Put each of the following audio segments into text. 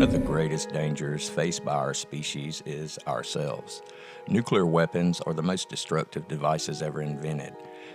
of the greatest dangers faced by our species is ourselves. Nuclear weapons are the most destructive devices ever invented.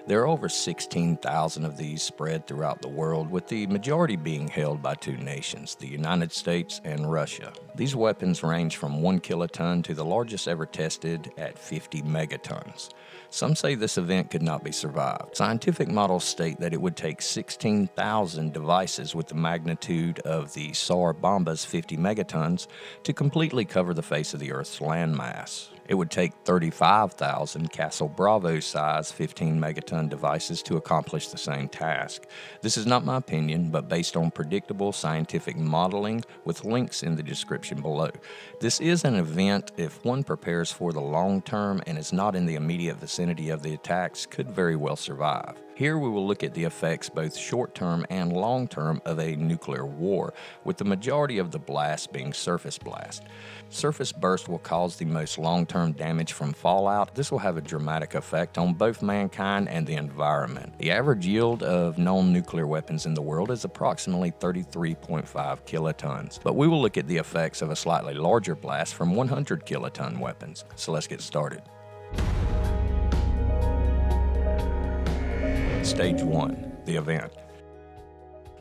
There are over 16,000 of these spread throughout the world, with the majority being held by two nations, the United States and Russia. These weapons range from 1 kiloton to the largest ever tested at 50 megatons. Some say this event could not be survived. Scientific models state that it would take 16,000 devices with the magnitude of the Tsar Bomba's 50 megatons to completely cover the face of the Earth's landmass. It would take 35,000 Castle Bravo-size 15 megaton devices to accomplish the same task. This is not my opinion, but based on predictable scientific modeling with links in the description below. This is an event, if one prepares for the long term and is not in the immediate vicinity of the attacks, could very well survive. Here we will look at the effects both short-term and long-term of a nuclear war, with the majority of the blasts being surface blast. Surface burst will cause the most long-term damage from fallout. This will have a dramatic effect on both mankind and the environment. The average yield of known nuclear weapons in the world is approximately 33.5 kilotons, but we will look at the effects of a slightly larger blast from 100 kiloton weapons. So let's get started. Stage 1, the event.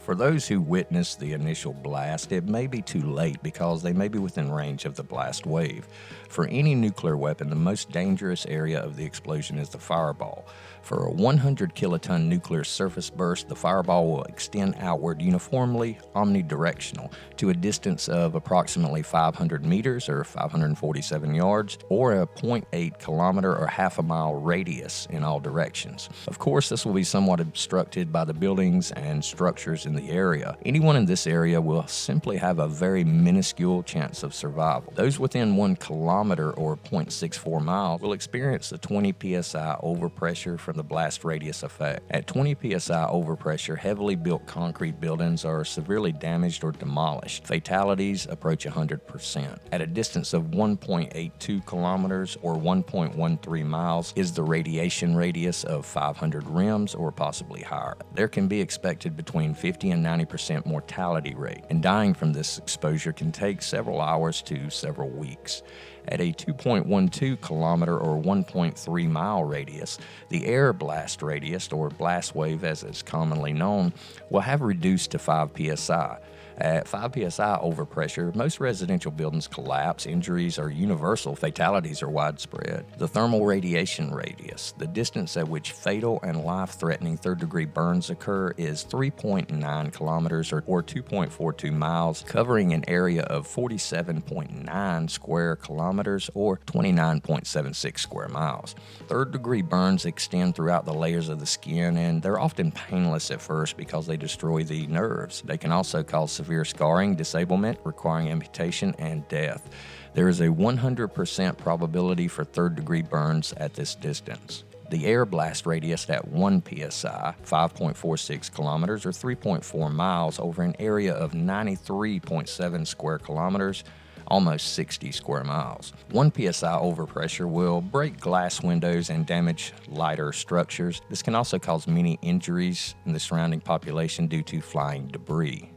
For those who witnessed the initial blast, it may be too late because they may be within range of the blast wave. For any nuclear weapon, the most dangerous area of the explosion is the fireball. For a 100 kiloton nuclear surface burst, the fireball will extend outward uniformly, omnidirectional, to a distance of approximately 500 meters or 547 yards, or a 0.8 kilometer or half a mile radius in all directions. Of course, this will be somewhat obstructed by the buildings and structures in the area. Anyone in this area will simply have a very minuscule chance of survival. Those within 1 kilometer or 0.64 miles will experience the 20 psi overpressure from the blast radius effect. At 20 psi overpressure, heavily built concrete buildings are severely damaged or demolished. Fatalities approach 100%. At a distance of 1.82 kilometers or 1.13 miles is the radiation radius of 500 rims or possibly higher. There can be expected between 50 and 90% mortality rate, and dying from this exposure can take several hours to several weeks. At a 2.12 kilometer or 1.3 mile radius, the air blast radius, or blast wave as it's commonly known, will have reduced to 5 psi. At 5 psi overpressure, most residential buildings collapse, injuries are universal, fatalities are widespread. The thermal radiation radius, the distance at which fatal and life-threatening third-degree burns occur, is 3.9 kilometers or 2.42 miles, covering an area of 47.9 square kilometers or 29.76 square miles. Third-degree burns extend throughout the layers of the skin, and they're often painless at first because they destroy the nerves. They can also cause severe scarring, disablement, requiring amputation, and death. There is a 100% probability for third-degree burns at this distance. The air blast radius at 1 psi, 5.46 kilometers or 3.4 miles over an area of 93.7 square kilometers, almost 60 square miles. 1 psi overpressure will break glass windows and damage lighter structures. This can also cause many injuries in the surrounding population due to flying debris.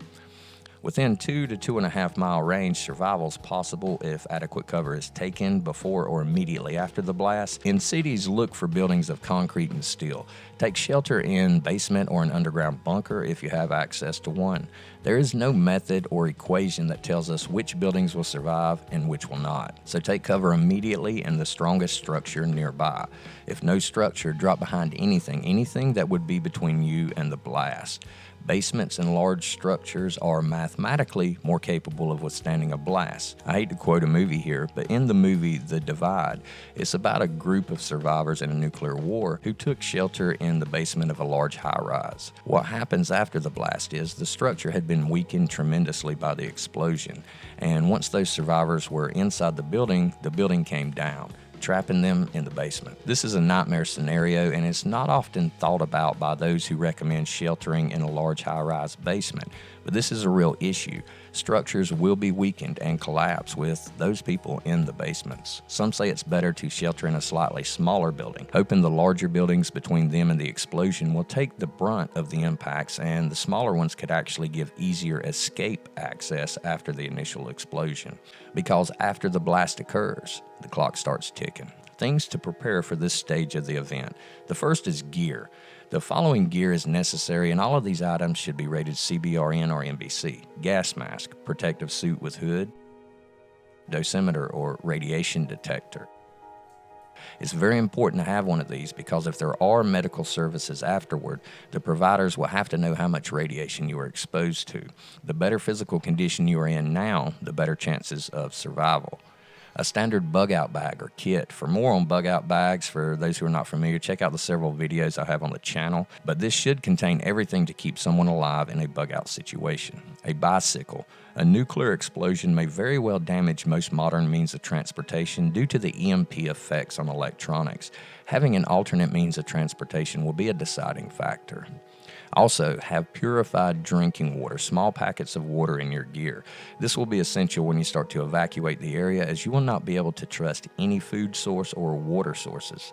Within 2 to 2.5 mile range, survival is possible if adequate cover is taken before or immediately after the blast. In cities, look for buildings of concrete and steel. Take shelter in basement or an underground bunker if you have access to one. There is no method or equation that tells us which buildings will survive and which will not. So take cover immediately in the strongest structure nearby. If no structure, drop behind anything that would be between you and the blast. Basements and large structures are mathematically more capable of withstanding a blast. I hate to quote a movie here, but in the movie The Divide, it's about a group of survivors in a nuclear war who took shelter in the basement of a large high-rise. What happens after the blast is the structure had been weakened tremendously by the explosion, and once those survivors were inside the building came down. trapping them in the basement. This is a nightmare scenario, and it's not often thought about by those who recommend sheltering in a large high-rise basement, but this is a real issue. Structures will be weakened and collapse with those people in the basements. Some say it's better to shelter in a slightly smaller building, hoping the larger buildings between them and the explosion will take the brunt of the impacts, and the smaller ones could actually give easier escape access after the initial explosion. Because after the blast occurs, the clock starts ticking. Things to prepare for this stage of the event. The first is gear. The following gear is necessary, and all of these items should be rated CBRN or NBC. Gas mask, protective suit with hood, dosimeter or radiation detector. It's very important to have one of these because if there are medical services afterward, the providers will have to know how much radiation you are exposed to. The better physical condition you are in now, the better chances of survival. A standard bug-out bag or kit. For more on bug-out bags, for those who are not familiar, check out the several videos I have on the channel. But this should contain everything to keep someone alive in a bug-out situation. A bicycle. A nuclear explosion may very well damage most modern means of transportation due to the EMP effects on electronics. Having an alternate means of transportation will be a deciding factor. Also, have purified drinking water, small packets of water in your gear. This will be essential when you start to evacuate the area, as you will not be able to trust any food source or water sources.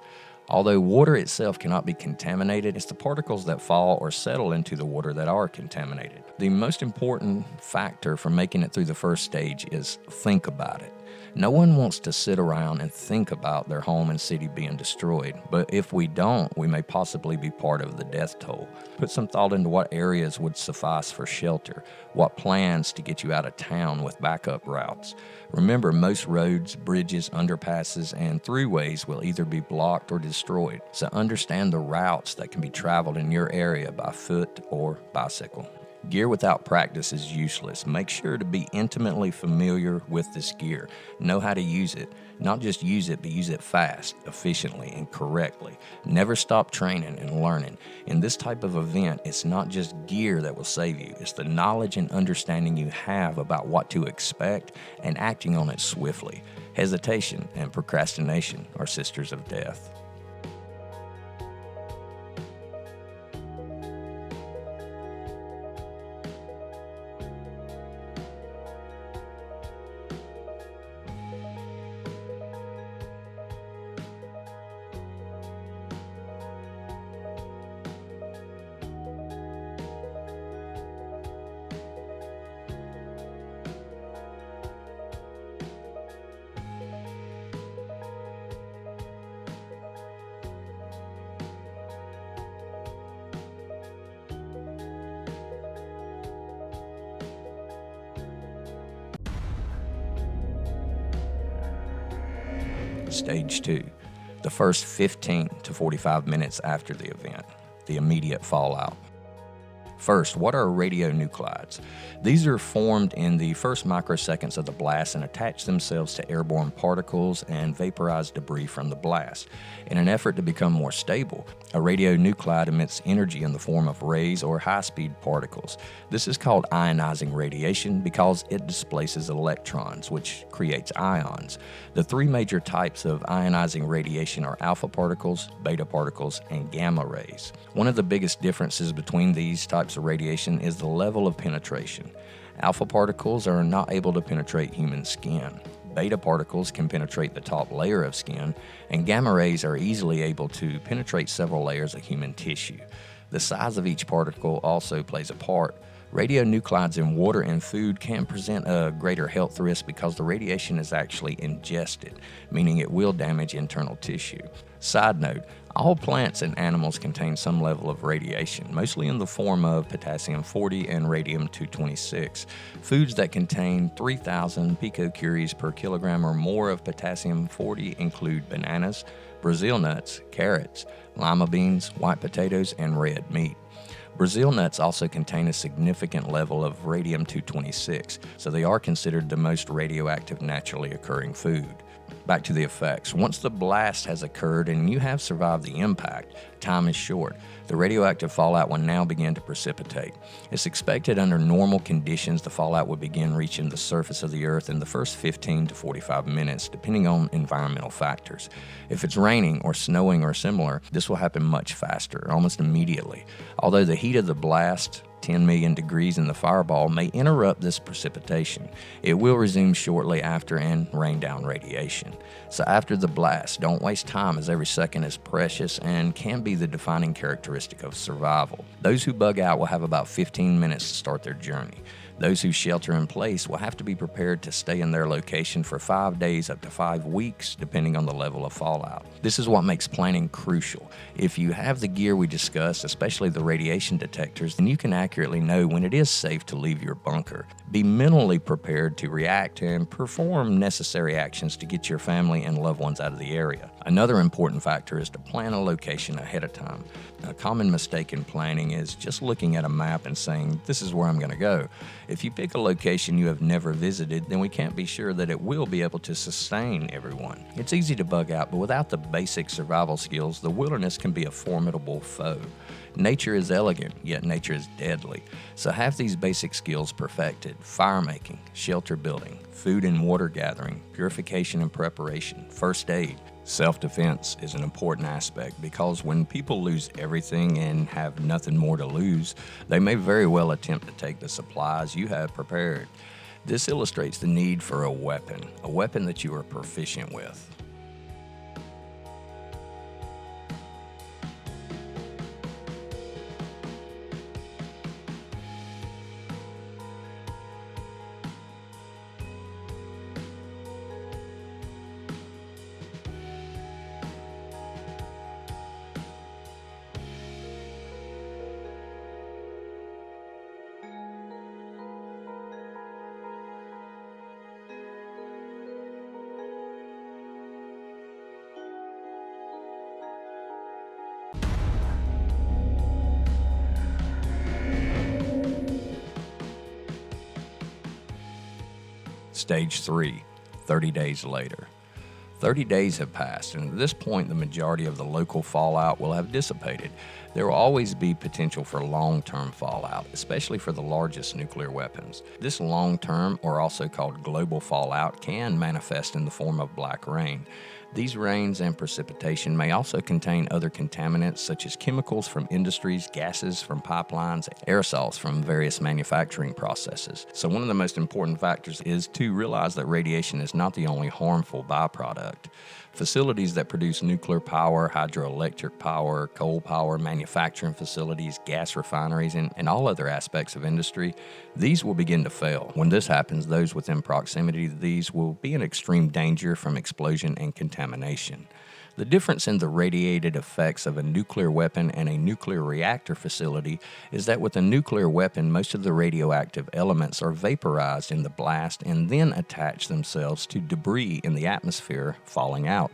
Although water itself cannot be contaminated, it's the particles that fall or settle into the water that are contaminated. The most important factor for making it through the first stage is think about it. No one wants to sit around and think about their home and city being destroyed, but if we don't, we may possibly be part of the death toll. Put some thought into what areas would suffice for shelter, what plans to get you out of town with backup routes. Remember, most roads, bridges, underpasses, and throughways will either be blocked or destroyed, so understand the routes that can be traveled in your area by foot or bicycle. Gear without practice is useless. Make sure to be intimately familiar with this gear. Know how to use it. Not just use it, but use it fast, efficiently, and correctly. Never stop training and learning. In this type of event, it's not just gear that will save you. It's the knowledge and understanding you have about what to expect and acting on it swiftly. Hesitation and procrastination are sisters of death. Stage 2, the first 15 to 45 minutes after the event, the immediate fallout. First, what are radionuclides? These are formed in the first microseconds of the blast and attach themselves to airborne particles and vaporized debris from the blast. In an effort to become more stable, a radionuclide emits energy in the form of rays or high-speed particles. This is called ionizing radiation because it displaces electrons, which creates ions. The three major types of ionizing radiation are alpha particles, beta particles, and gamma rays. One of the biggest differences between these types of radiation is the level of penetration. Alpha particles are not able to penetrate human skin. Beta particles can penetrate the top layer of skin, and gamma rays are easily able to penetrate several layers of human tissue. The size of each particle also plays a part. Radionuclides in water and food can present a greater health risk because the radiation is actually ingested, meaning it will damage internal tissue. Side note, all plants and animals contain some level of radiation, mostly in the form of potassium-40 and radium-226. Foods that contain 3,000 picocuries per kilogram or more of potassium-40 include bananas, Brazil nuts, carrots, lima beans, white potatoes, and red meat. Brazil nuts also contain a significant level of radium-226, so they are considered the most radioactive naturally occurring food. Back to the effects. Once the blast has occurred and you have survived the impact, time is short. The radioactive fallout will now begin to precipitate. It's expected under normal conditions the fallout will begin reaching the surface of the Earth in the first 15 to 45 minutes, depending on environmental factors. If it's raining or snowing or similar, this will happen much faster, almost immediately. Although the heat of the blast, 10 million degrees in the fireball, may interrupt this precipitation, it will resume shortly after and rain down radiation. So after the blast, don't waste time, as every second is precious and can be the defining characteristic of survival. Those who bug out will have about 15 minutes to start their journey. Those who shelter in place will have to be prepared to stay in their location for 5 days up to 5 weeks, depending on the level of fallout. This is what makes planning crucial. If you have the gear we discussed, especially the radiation detectors, then you can accurately know when it is safe to leave your bunker. Be mentally prepared to react and perform necessary actions to get your family and loved ones out of the area. Another important factor is to plan a location ahead of time. A common mistake in planning is just looking at a map and saying, "This is where I'm going to go." If you pick a location you have never visited, then we can't be sure that it will be able to sustain everyone. It's easy to bug out, but without the basic survival skills, the wilderness can be a formidable foe. Nature is elegant, yet nature is deadly. So have these basic skills perfected: fire making, shelter building, food and water gathering, purification and preparation, first aid. Self-defense is an important aspect because when people lose everything and have nothing more to lose, they may very well attempt to take the supplies you have prepared. This illustrates the need for a weapon that you are proficient with. Stage 3, 30 days later. 30 days have passed, and at this point, the majority of the local fallout will have dissipated. There will always be potential for long-term fallout, especially for the largest nuclear weapons. This long-term, or also called global fallout, can manifest in the form of black rain. These rains and precipitation may also contain other contaminants such as chemicals from industries, gases from pipelines, aerosols from various manufacturing processes. So one of the most important factors is to realize that radiation is not the only harmful byproduct. Facilities that produce nuclear power, hydroelectric power, coal power, manufacturing facilities, gas refineries, and all other aspects of industry, these will begin to fail. When this happens, those within proximity to these will be in extreme danger from explosion and contamination. The difference in the radiated effects of a nuclear weapon and a nuclear reactor facility is that with a nuclear weapon, most of the radioactive elements are vaporized in the blast and then attach themselves to debris in the atmosphere, falling out.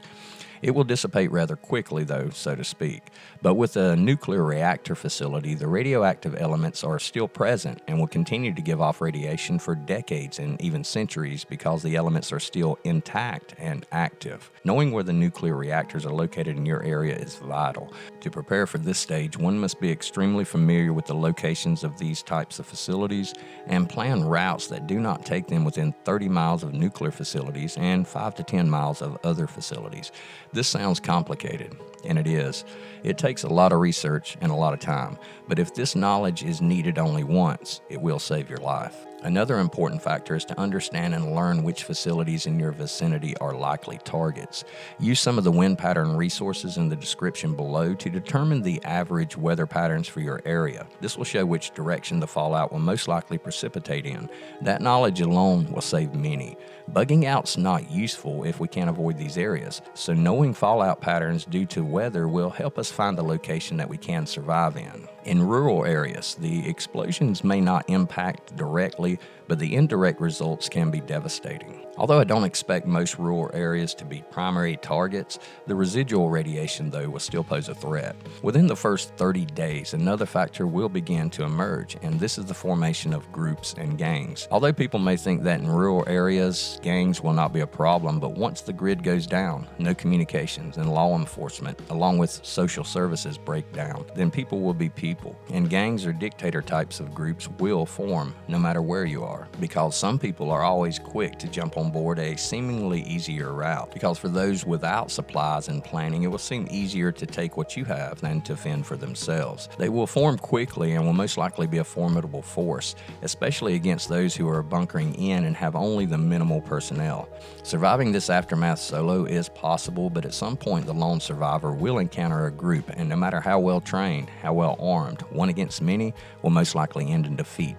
It will dissipate rather quickly, though, so to speak. But with a nuclear reactor facility, the radioactive elements are still present and will continue to give off radiation for decades and even centuries because the elements are still intact and active. Knowing where the nuclear reactors are located in your area is vital. To prepare for this stage, one must be extremely familiar with the locations of these types of facilities and plan routes that do not take them within 30 miles of nuclear facilities and 5 to 10 miles of other facilities. This sounds complicated, and it is. It takes a lot of research and a lot of time, but if this knowledge is needed only once, it will save your life. Another important factor is to understand and learn which facilities in your vicinity are likely targets. Use some of the wind pattern resources in the description below to determine the average weather patterns for your area. This will show which direction the fallout will most likely precipitate in. That knowledge alone will save many. Bugging out's not useful if we can't avoid these areas, so knowing fallout patterns due to weather will help us find the location that we can survive in. In rural areas, the explosions may not impact directly, but the indirect results can be devastating. Although I don't expect most rural areas to be primary targets, the residual radiation, though, will still pose a threat. Within the first 30 days, another factor will begin to emerge, and this is the formation of groups and gangs. Although people may think that in rural areas, gangs will not be a problem, but once the grid goes down, no communications and law enforcement, along with social services, break down, then people will be people. And gangs or dictator types of groups will form no matter where you are, because some people are always quick to jump on board a seemingly easier route. Because for those without supplies and planning, it will seem easier to take what you have than to fend for themselves. They will form quickly and will most likely be a formidable force, especially against those who are bunkering in and have only the minimal personnel. Surviving this aftermath solo is possible, but at some point the lone survivor will encounter a group, and no matter how well trained, how well armed, one against many will most likely end in defeat.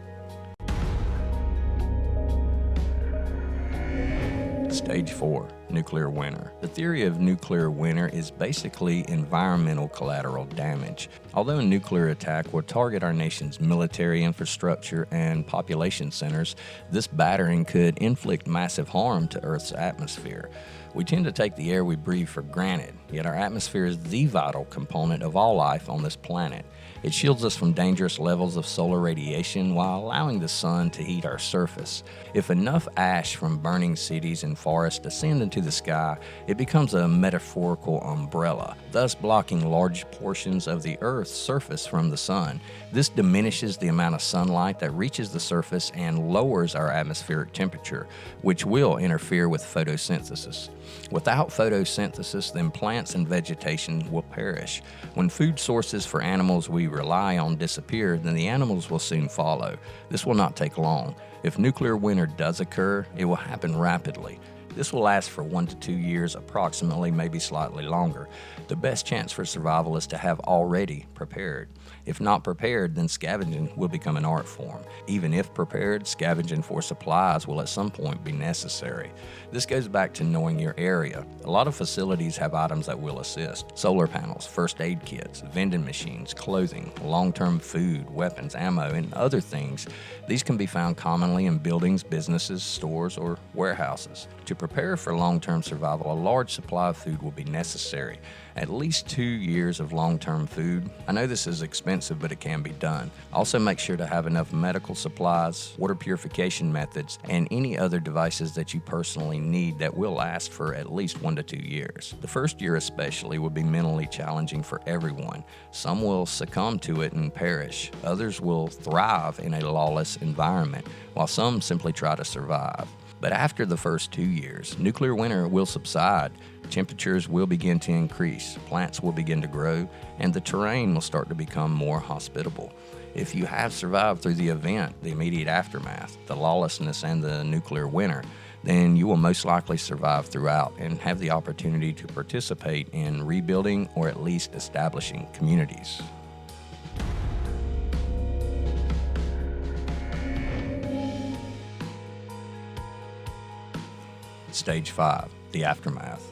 Stage 4. Nuclear winter. The theory of nuclear winter is basically environmental collateral damage. Although a nuclear attack will target our nation's military infrastructure and population centers, this battering could inflict massive harm to Earth's atmosphere. We tend to take the air we breathe for granted, yet our atmosphere is the vital component of all life on this planet. It shields us from dangerous levels of solar radiation while allowing the sun to heat our surface. If enough ash from burning cities and forests descend into the sky, it becomes a metaphorical umbrella, thus blocking large portions of the Earth's surface from the sun. This diminishes the amount of sunlight that reaches the surface and lowers our atmospheric temperature, which will interfere with photosynthesis. Without photosynthesis, then plants and vegetation will perish. When food sources for animals we rely on disappear, then the animals will soon follow. This will not take long. If nuclear winter does occur, it will happen rapidly. This will last for 1 to 2 years approximately, maybe slightly longer. The best chance for survival is to have already prepared. If not prepared, then scavenging will become an art form. Even if prepared, scavenging for supplies will at some point be necessary. This goes back to knowing your area. A lot of facilities have items that will assist. Solar panels, first aid kits, vending machines, clothing, long-term food, weapons, ammo, and other things. These can be found commonly in buildings, businesses, stores, or warehouses. To prepare for long-term survival, a large supply of food will be necessary. At least 2 years of long-term food. I know this is expensive, but it can be done. Also make sure to have enough medical supplies, water purification methods, and any other devices that you personally need that will last for at least 1 to 2 years. The first year especially will be mentally challenging for everyone. Some will succumb to it and perish. Others will thrive in a lawless environment, while some simply try to survive. But after the first 2 years, nuclear winter will subside, temperatures will begin to increase, plants will begin to grow, and the terrain will start to become more hospitable. If you have survived through the event, the immediate aftermath, the lawlessness, and the nuclear winter, then you will most likely survive throughout and have the opportunity to participate in rebuilding or at least establishing communities. Stage 5. The aftermath.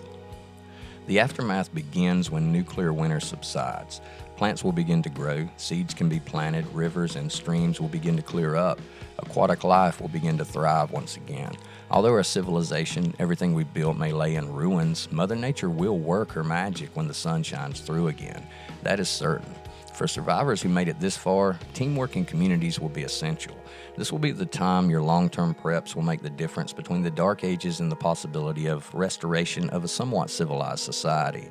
The aftermath begins when nuclear winter subsides. Plants will begin to grow, seeds can be planted, rivers and streams will begin to clear up, aquatic life will begin to thrive once again. Although our civilization, everything we built may lay in ruins, Mother Nature will work her magic when the sun shines through again. That is certain. For survivors who made it this far, teamwork and communities will be essential. This will be the time your long-term preps will make the difference between the dark ages and the possibility of restoration of a somewhat civilized society.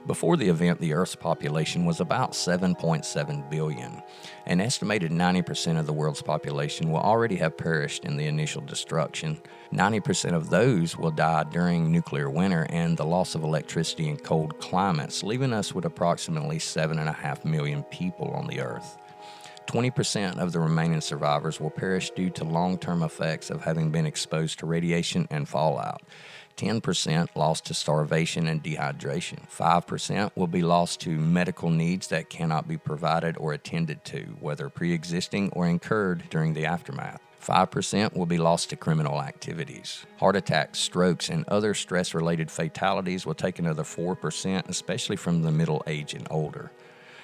Before the event, the Earth's population was about 7.7 billion. An estimated 90% of the world's population will already have perished in the initial destruction. 90% of those will die during nuclear winter and the loss of electricity in cold climates, leaving us with approximately 7.5 million people on the Earth. 20% of the remaining survivors will perish due to long-term effects of having been exposed to radiation and fallout. 10% lost to starvation and dehydration. 5% will be lost to medical needs that cannot be provided or attended to, whether pre-existing or incurred during the aftermath. 5% will be lost to criminal activities. Heart attacks, strokes, and other stress-related fatalities will take another 4%, especially from the middle age and older.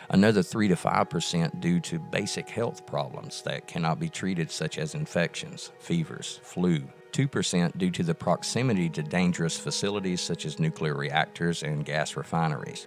Another 3 to 5% due to basic health problems that cannot be treated, such as infections, fevers, flu. 2% due to the proximity to dangerous facilities such as nuclear reactors and gas refineries.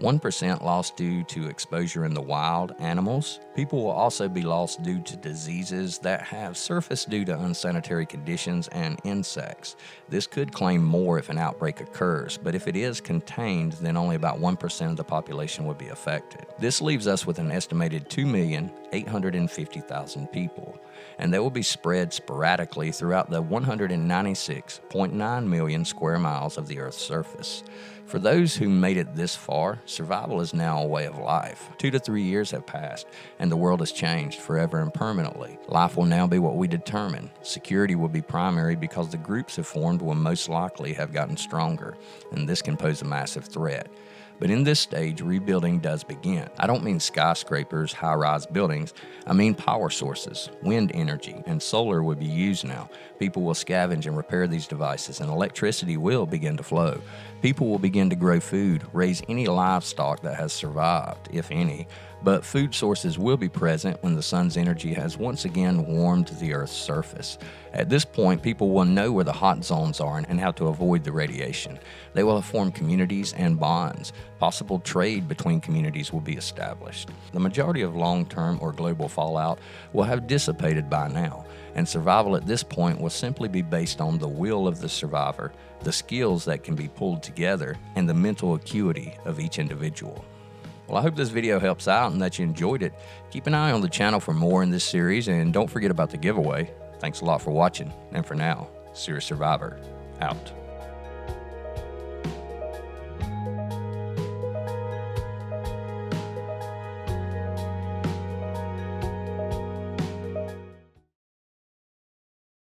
1% lost due to exposure in the wild, animals, People will also be lost due to diseases that have surfaced due to unsanitary conditions and insects. This could claim more if an outbreak occurs, but if it is contained, then only about 1% of the population would be affected. This leaves us with an estimated 2,850,000 people, and they will be spread sporadically throughout the 196.9 million square miles of the Earth's surface. For those who made it this far, survival is now a way of life. 2 to 3 years have passed, and the world has changed forever and permanently. Life will now be what we determine. Security will be primary because the groups have formed will most likely have gotten stronger, and this can pose a massive threat. But in this stage, rebuilding does begin. I don't mean skyscrapers, high-rise buildings. I mean power sources. Wind energy and solar will be used now. People will scavenge and repair these devices, and electricity will begin to flow. People will begin to grow food, raise any livestock that has survived, if any. But food sources will be present when the sun's energy has once again warmed the Earth's surface. At this point, people will know where the hot zones are and how to avoid the radiation. They will have formed communities and bonds. Possible trade between communities will be established. The majority of long-term or global fallout will have dissipated by now, and survival at this point will simply be based on the will of the survivor, the skills that can be pulled together, and the mental acuity of each individual. Well, I hope this video helps out and that you enjoyed it. Keep an eye on the channel for more in this series, and don't forget about the giveaway. Thanks a lot for watching, and for now, Serious Survivor, out.